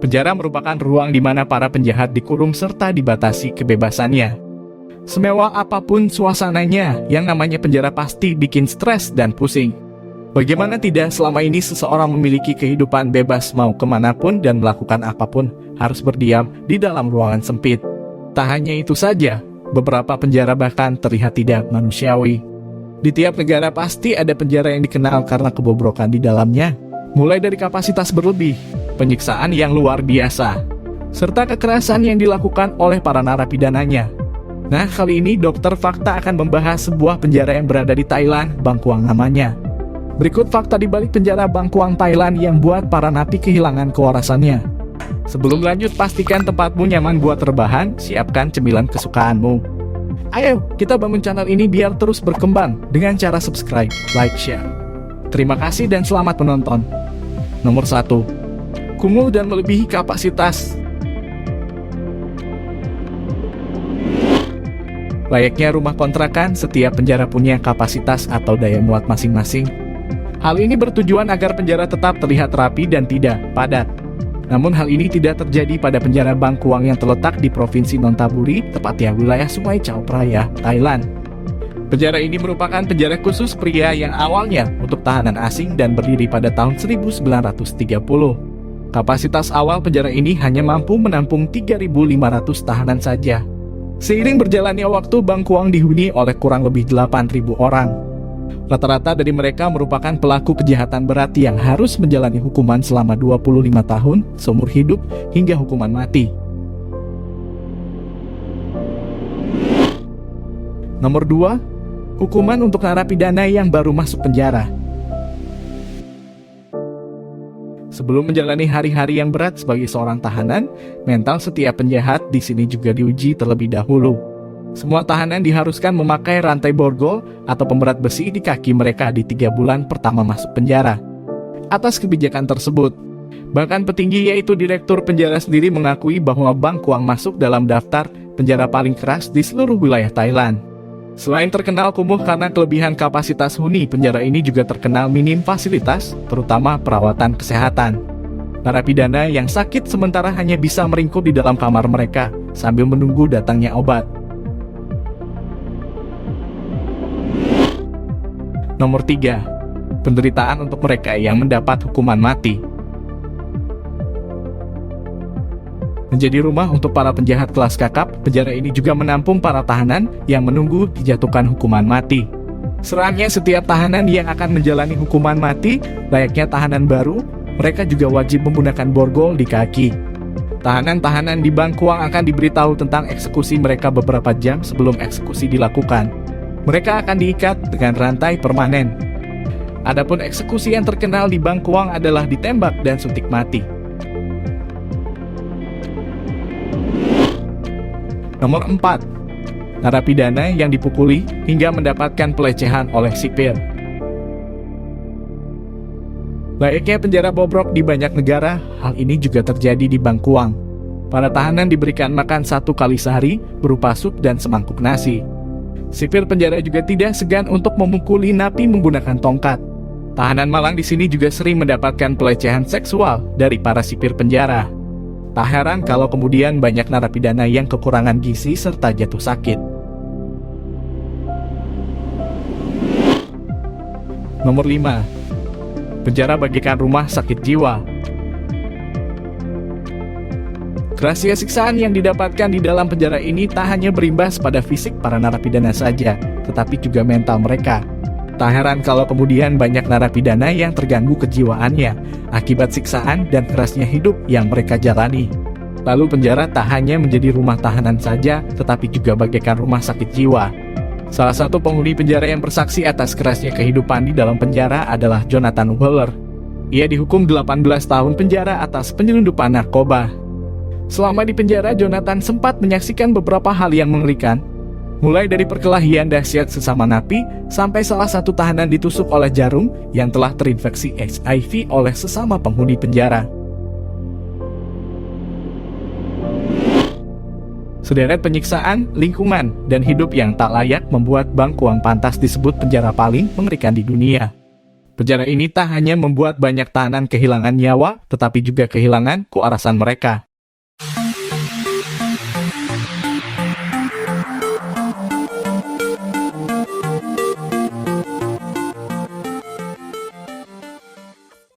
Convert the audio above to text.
Penjara merupakan ruang di mana para penjahat dikurung serta dibatasi kebebasannya. Semewah apapun suasananya, yang namanya penjara pasti bikin stres dan pusing. Bagaimana tidak, selama ini seseorang memiliki kehidupan bebas mau kemanapun dan melakukan apapun, harus berdiam di dalam ruangan sempit. Tak hanya itu saja, beberapa penjara bahkan terlihat tidak manusiawi. Di tiap negara pasti ada penjara yang dikenal karena kebobrokan di dalamnya, mulai dari kapasitas berlebih, penyiksaan yang luar biasa, serta kekerasan yang dilakukan oleh para narapidananya. Nah, kali ini Dokter Fakta akan membahas sebuah penjara yang berada di Thailand, Bangkuang namanya. Berikut fakta di balik penjara Bangkuang Thailand yang buat para napi kehilangan kewarasannya. Sebelum lanjut, pastikan tempatmu nyaman buat rebahan, siapkan cemilan kesukaanmu. Ayo, kita bangun channel ini biar terus berkembang dengan cara subscribe, like, share. Terima kasih dan selamat menonton. Nomor 1. Kumuh dan melebihi kapasitas. Layaknya rumah kontrakan, setiap penjara punya kapasitas atau daya muat masing-masing. Hal ini bertujuan agar penjara tetap terlihat rapi dan tidak padat. Namun hal ini tidak terjadi pada penjara Bangkuang yang terletak di Provinsi Nonthaburi, tepatnya wilayah Sungai Chao Phraya, Thailand. Penjara ini merupakan penjara khusus pria yang awalnya untuk tahanan asing dan berdiri pada tahun 1930. Kapasitas awal penjara ini hanya mampu menampung 3.500 tahanan saja. Seiring berjalannya waktu, Bangkuang dihuni oleh kurang lebih 8.000 orang. Rata-rata dari mereka merupakan pelaku kejahatan berat yang harus menjalani hukuman selama 25 tahun, seumur hidup, hingga hukuman mati. Nomor 2. Hukuman untuk narapidana yang baru masuk penjara. Sebelum menjalani hari-hari yang berat sebagai seorang tahanan, mental setiap penjahat di sini juga diuji terlebih dahulu. Semua tahanan diharuskan memakai rantai borgol atau pemberat besi di kaki mereka di 3 bulan pertama masuk penjara. Atas kebijakan tersebut, bahkan petinggi yaitu direktur penjara sendiri mengakui bahwa Bangkuang masuk dalam daftar penjara paling keras di seluruh wilayah Thailand. Selain terkenal kumuh karena kelebihan kapasitas huni, penjara ini juga terkenal minim fasilitas, terutama perawatan kesehatan. Narapidana yang sakit sementara hanya bisa meringkuk di dalam kamar mereka sambil menunggu datangnya obat. Nomor 3. Penderitaan untuk mereka yang mendapat hukuman mati. Menjadi rumah untuk para penjahat kelas kakap, penjara ini juga menampung para tahanan yang menunggu dijatuhkan hukuman mati. Serangnya setiap tahanan yang akan menjalani hukuman mati, layaknya tahanan baru, mereka juga wajib menggunakan borgol di kaki. Tahanan-tahanan di Bangkuang akan diberitahu tentang eksekusi mereka beberapa jam sebelum eksekusi dilakukan. Mereka akan diikat dengan rantai permanen. Adapun eksekusi yang terkenal di Bangkuang adalah ditembak dan suntik mati. Nomor 4. Narapidana yang dipukuli hingga mendapatkan pelecehan oleh sipir. Layaknya penjara bobrok di banyak negara, hal ini juga terjadi di Bangkuang. Para tahanan diberikan makan 1 kali sehari berupa sup dan semangkuk nasi. Sipir penjara juga tidak segan untuk memukuli napi menggunakan tongkat. Tahanan malang di sini juga sering mendapatkan pelecehan seksual dari para sipir penjara. Tak heran kalau kemudian banyak narapidana yang kekurangan gizi serta jatuh sakit. Nomor 5. Penjara bagaikan rumah sakit jiwa. Kerasnya siksaan yang didapatkan di dalam penjara ini tak hanya berimbas pada fisik para narapidana saja, tetapi juga mental mereka. Tak heran kalau kemudian banyak narapidana yang terganggu kejiwaannya akibat siksaan dan kerasnya hidup yang mereka jalani. Lalu penjara tak hanya menjadi rumah tahanan saja, tetapi juga bagaikan rumah sakit jiwa. Salah satu penghuni penjara yang bersaksi atas kerasnya kehidupan di dalam penjara adalah Jonathan Waller. Ia dihukum 18 tahun penjara atas penyelundupan narkoba. Selama di penjara, Jonathan sempat menyaksikan beberapa hal yang mengerikan. Mulai dari perkelahian dahsyat sesama napi, sampai salah satu tahanan ditusuk oleh jarum yang telah terinfeksi HIV oleh sesama penghuni penjara. Sederet penyiksaan, lingkungan, dan hidup yang tak layak membuat Bangkuang pantas disebut penjara paling mengerikan di dunia. Penjara ini tak hanya membuat banyak tahanan kehilangan nyawa, tetapi juga kehilangan kewarasan mereka.